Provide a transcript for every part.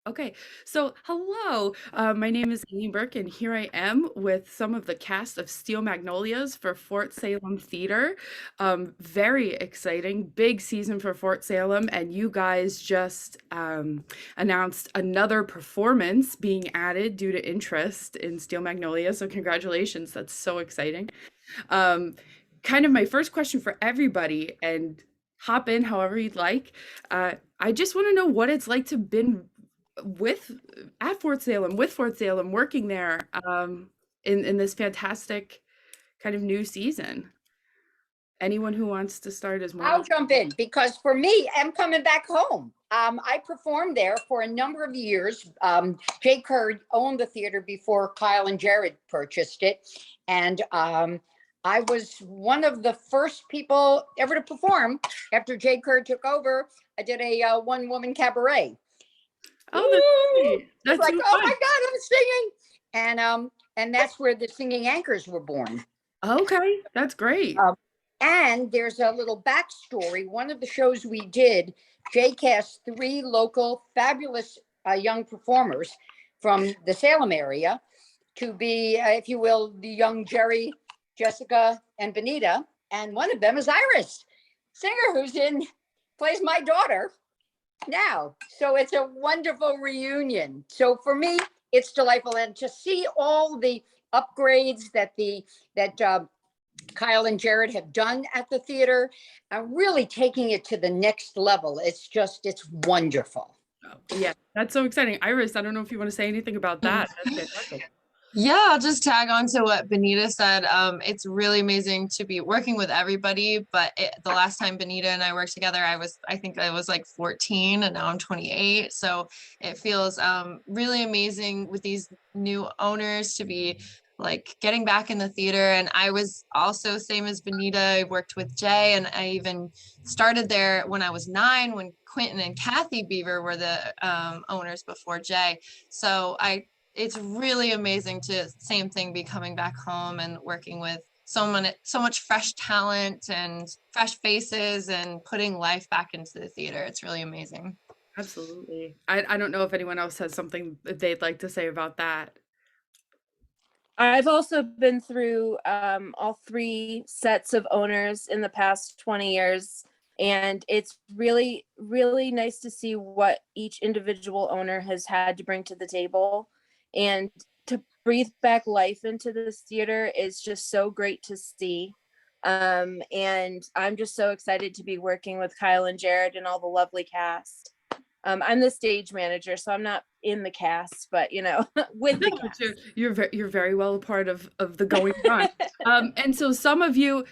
Okay, so hello. My name is Aileen Burke, and here I am with some of the cast of Steel Magnolias for Fort Salem Theatre. Very exciting, big season for Fort Salem, and you guys just announced another performance being added due to interest in Steel Magnolias. So congratulations, that's so exciting. Um, Kind of my first question for everybody, and hop in however you'd like. I just want to know what it's like to been with at Fort Salem, with Fort Salem, working there in this fantastic kind of new season. Anyone who wants to start is more I'll than jump in because for me, I'm coming back home. I performed there for a number of years. Jay Kerr owned the theater before Kyle and Jared purchased it. And I was one of the first people ever to perform after Jay Kerr took over. I did a one-woman cabaret. Oh, that's Woo! great. It's That's like, so oh my fun. God, I'm singing. And that's where the singing anchors were born. Okay, that's great. Um, and there's a little backstory. One of the shows we did, Jay cast three local fabulous young performers from the Salem area to be, if you will, the young Jerry, Jessica, and Benita. And one of them is Iris, singer plays my daughter now. So it's a wonderful reunion. So for me, it's delightful. And to see all the upgrades that Kyle and Jared have done at the theater, really taking it to the next level. It's wonderful. Oh, yeah, that's so exciting. Iris, I don't know if you want to say anything about that. That's fantastic. Yeah, I'll just tag on to what Benita said. It's really amazing to be working with everybody. But the last time Benita and I worked together, I think I was like 14 and now I'm 28. So it feels really amazing with these new owners to be like getting back in the theater. And I was also same as Benita. I worked with Jay and I even started there when I was 9 when Quentin and Kathy Beaver were the owners before Jay. So it's really amazing to same thing be coming back home and working with so much fresh talent and fresh faces and putting life back into the theater. It's really amazing. Absolutely. I don't know if anyone else has something that they'd like to say about that. I've also been through all three sets of owners in the past 20 years, and it's really, really nice to see what each individual owner has had to bring to the table. And to breathe back life into this theater is just so great to see. And I'm just so excited to be working with Kyle and Jared and all the lovely cast. I'm the stage manager, so I'm not in the cast, but with the No, but cast. you're very well a part of the going on. And so some of you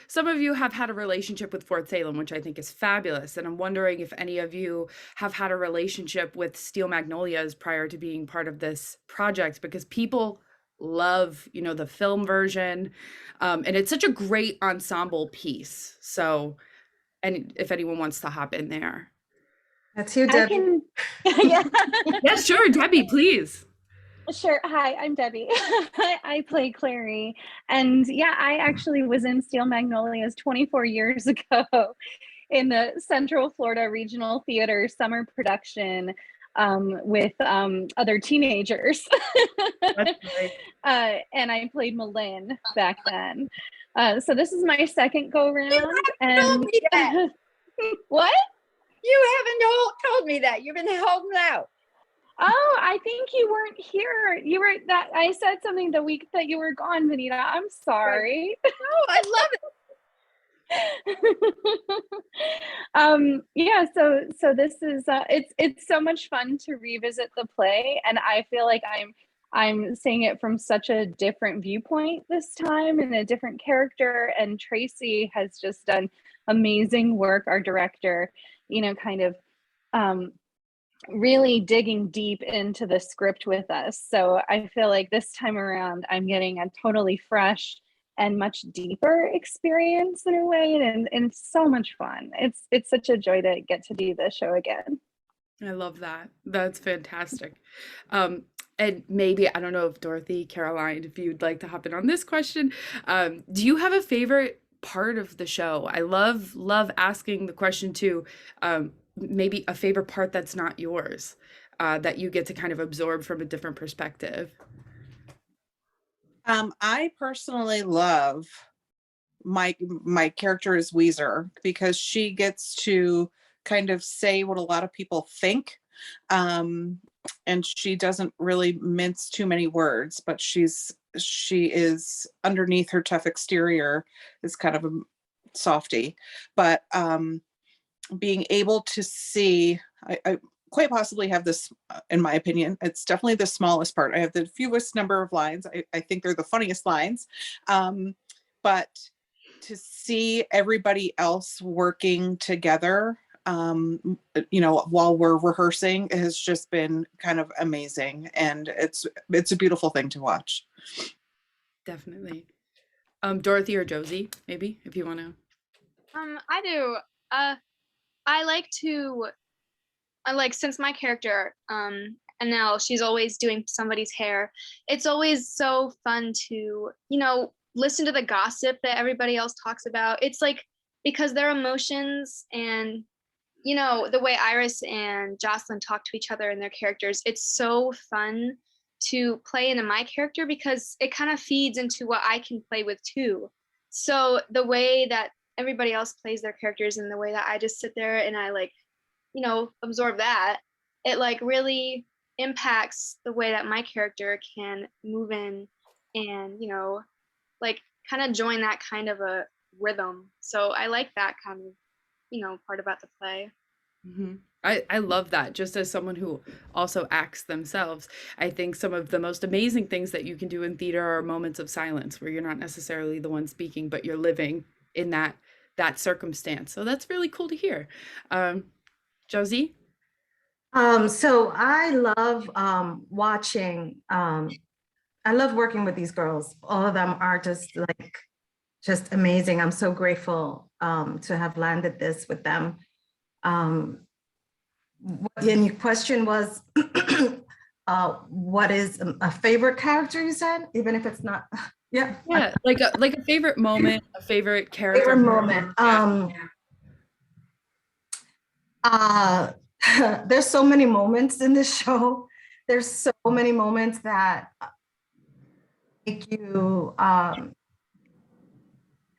have had a relationship with Fort Salem, which I think is fabulous. And I'm wondering if any of you have had a relationship with Steel Magnolias prior to being part of this project, because people love, the film version. And it's such a great ensemble piece. So, and if anyone wants to hop in there. That's you, I Debbie. can, yeah, Yeah, sure, Debbie, please. sure. Hi, I'm Debbie. I play Clary. And yeah, I actually was in Steel Magnolias 24 years ago in the Central Florida Regional Theater summer production with other teenagers. That's great. And I played Malin back then. So this is my second go round. Told me that. What? You haven't told me that. You've been holding out. Oh, I think you weren't here. You were that I said something the week that you were gone, Vanita. I'm sorry. Oh, I love it. Yeah, so this is it's so much fun to revisit the play, and I feel like I'm seeing it from such a different viewpoint this time and a different character, and Tracy has just done amazing work, our director, kind of really digging deep into the script with us. So I feel like this time around I'm getting a totally fresh and much deeper experience in a way, and it's so much fun. It's such a joy to get to do this show again. I love that. That's fantastic. And maybe, I don't know if Dorothy, Caroline, if you'd like to hop in on this question. Do you have a favorite part of the show? I love asking the question too. maybe a favorite part that's not yours, that you get to kind of absorb from a different perspective? I personally love my character is Weezer because she gets to kind of say what a lot of people think. Um, and she doesn't really mince too many words, but she is underneath her tough exterior is kind of a softy. But being able to see, I quite possibly have this, in my opinion, it's definitely the smallest part. I have the fewest number of lines. I think they're the funniest lines. But to see everybody else working together, while we're rehearsing has just been kind of amazing. And it's a beautiful thing to watch. Definitely. Dorothy or Josie, maybe, if you want to. I do. I like to, I like since my character, and now she's always doing somebody's hair. It's always so fun to, listen to the gossip that everybody else talks about. It's like because their emotions and the way Iris and Jocelyn talk to each other and their characters, it's so fun to play into my character because it kind of feeds into what I can play with too. So the way that everybody else plays their characters and the way that I just sit there and I absorb that, it like really impacts the way that my character can move in and, like kind of join that kind of a rhythm. So I like that kind of, part about the play. Hmm. I love that. Just as someone who also acts themselves, I think some of the most amazing things that you can do in theater are moments of silence where you're not necessarily the one speaking, but you're living in that circumstance. So that's really cool to hear. Josie? So I love watching. I love working with these girls. All of them are just amazing. I'm so grateful to have landed this with them. And your question was, what is a favorite character? You said, even if it's not. Yeah. Yeah, like a favorite moment, a favorite character. Favorite moment. There's so many moments in this show. There's so many moments that make you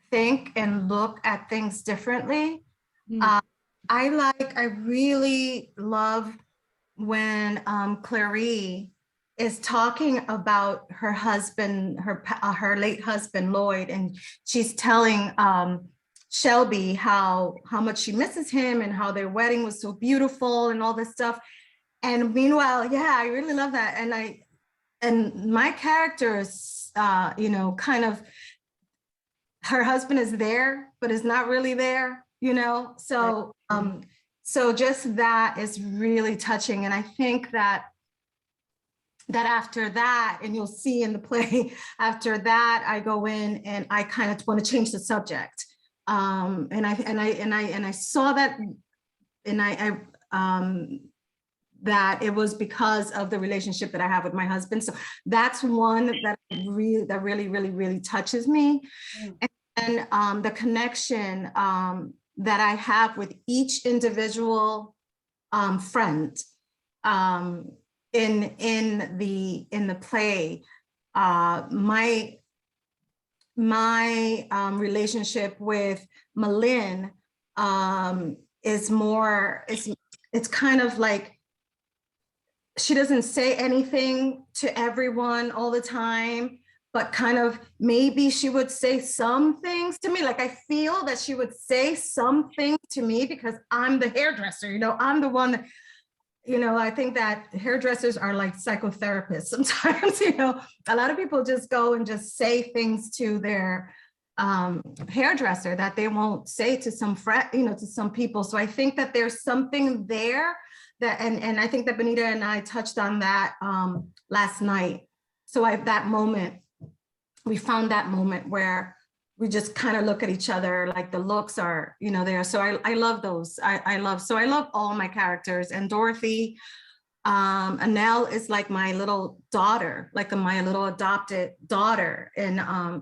think and look at things differently. Mm. I really love when Clary is talking about her husband, her late husband Lloyd, and she's telling Shelby how much she misses him and how their wedding was so beautiful and all this stuff. And meanwhile, yeah, I really love that. And my character is, kind of, her husband is there, but is not really there, So, so just that is really touching. And I think that after that, and you'll see in the play, after that, I go in and I kind of want to change the subject. And I saw that, and that it was because of the relationship that I have with my husband. So that's one that really touches me. And the connection that I have with each individual friend in the play, my relationship with Malin is more, it's kind of like, she doesn't say anything to everyone all the time, but kind of maybe she would say some things to me. Like I feel that she would say something to me because I'm the hairdresser, I'm the one that, I think that hairdressers are like psychotherapists sometimes, a lot of people just go and just say things to their hairdresser that they won't say to some friend, to some people. So I think that there's something there that, and I think that Benita and I touched on that last night. So that moment, we found that moment where we just kind of look at each other, like the looks are, there. So I love those. I love all my characters. And Dorothy, Annelle is like my little daughter, like my little adopted daughter in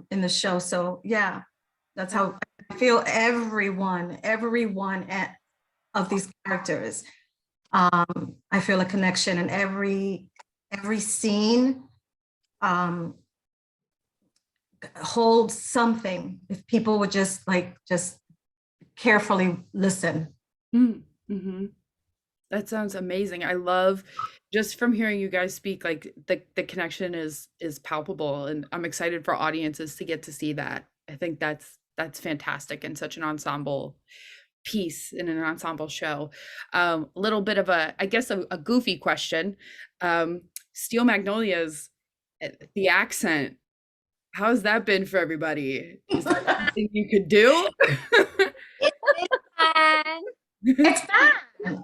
the show. So yeah, that's how I feel. Everyone of these characters. I feel a connection in every scene holds something if people would just carefully listen. Mm-hmm. That sounds amazing. I love just from hearing you guys speak, like the connection is palpable, and I'm excited for audiences to get to see that. I think that's fantastic and such an ensemble piece in an ensemble show. A little bit of I guess a goofy question. Steel Magnolias, the accent, how's that been for everybody? Is that something you could do? It's fine. It's fun.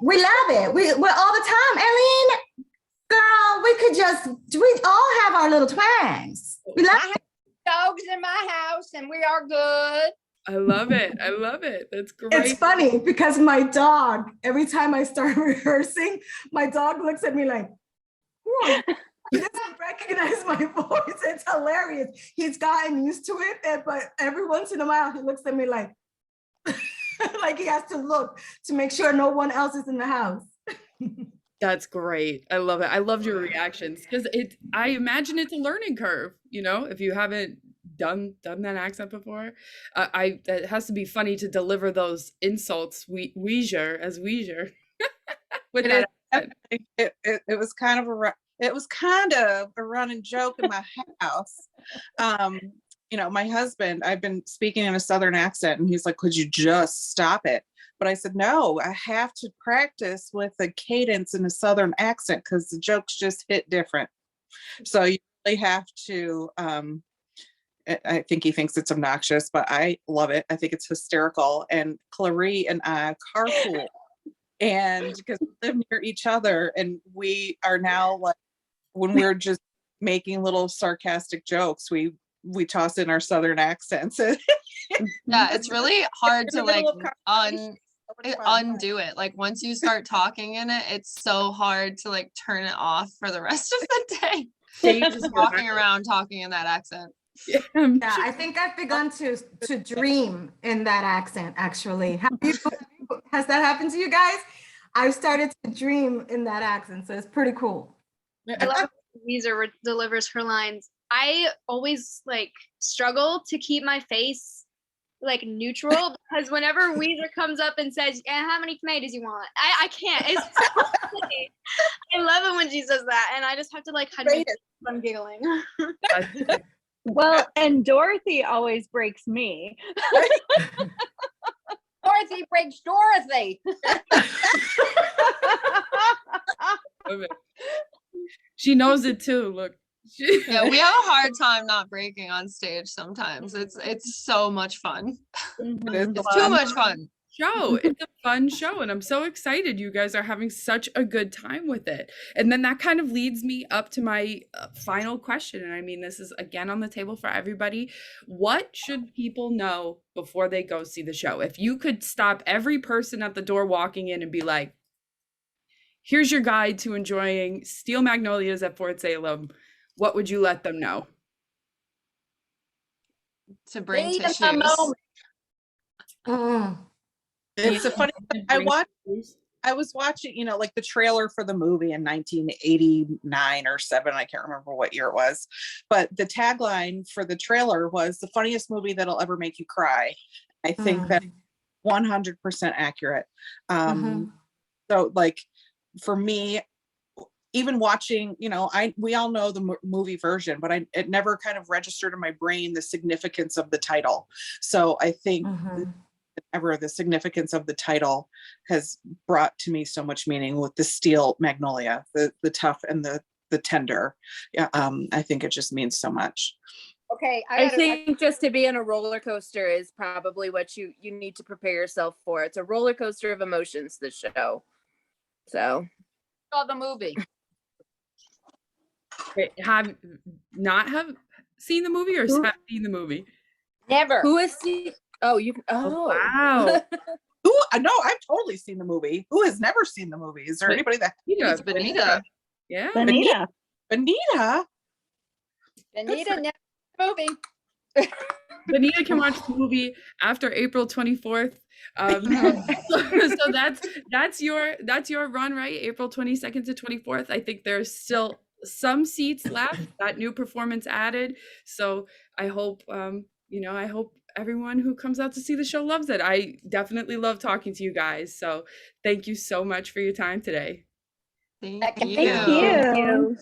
We love it. We're all the time. Aileen, girl, we all have our little twangs. We love I have dogs in my house and we are good. I love it. I love it. That's great. It's funny because my dog, every time I start rehearsing, my dog looks at me like, whoa. He doesn't recognize my voice. It's hilarious. He's gotten used to it, but every once in a while he looks at me like, like he has to look to make sure no one else is in the house. That's great. I love it. I loved your reactions because I imagine it's a learning curve, if you haven't done that accent before. It has to be funny to deliver those insults, Weezer as Weezer. With that accent. It was kind of a running joke in my house. My husband, I've been speaking in a Southern accent and he's like, could you just stop it? But I said, no, I have to practice with a cadence in a Southern accent because the jokes just hit different. So you really have to, I think he thinks it's obnoxious, but I love it. I think it's hysterical. And Clarie and I carpool, and because we live near each other, and we are now like, when we're just making little sarcastic jokes, we toss in our Southern accents. Yeah, it's really hard to like undo it. Like once you start talking in it, it's so hard to like turn it off for the rest of the day. Just walking around talking in that accent. Yeah, I think I've begun to dream in that accent, actually. Has that happened to you guys? I've started to dream in that accent, so it's pretty cool. I love when Weezer delivers her lines. I always struggle to keep my face neutral because whenever Weezer comes up and says, how many tomatoes you want? I can't. It's so funny. I love it when she says that, and I just have to hide my face from giggling. Well, and Dorothy always breaks me. Dorothy breaks Dorothy. She knows it too. Look. Yeah, we have a hard time not breaking on stage sometimes. It's so much fun. It's too much fun. It's a fun show, and I'm so excited you guys are having such a good time with it. And then that kind of leads me up to my final question, and I mean this is again on the table for everybody. What should people know before they go see the show? If you could stop every person at the door walking in and be like, here's your guide to enjoying Steel Magnolias at Fort Salem, what would you let them know? To bring tissues. It's a funny, I was watching, the trailer for the movie in 1989 or 7, I can't remember what year it was, but the tagline for the trailer was the funniest movie that'll ever make you cry. I think that's 100% accurate. So for me, even watching, we all know the movie version, but it never kind of registered in my brain the significance of the title. So I think the significance of the title has brought to me so much meaning with the Steel Magnolia, the tough and the tender. Yeah, I think it just means so much. Okay, I think just to be in a roller coaster is probably what you need to prepare yourself for. It's a roller coaster of emotions, this show. So saw the movie. Wait, have seen the movie or have seen the movie? Never. Who has seen? Oh, you. Oh, wow. No, I've totally seen the movie. Who has never seen the movie? Is there anybody that? It's Benita. Yeah. Benita. Benita never saw the movie. Benita can watch the movie after April 24th. So that's your run, right? April 22nd to 24th. I think there's still some seats left, that new performance added. So I hope I hope everyone who comes out to see the show loves it. I definitely love talking to you guys. So thank you so much for your time today. Thank Thank you. Thank you.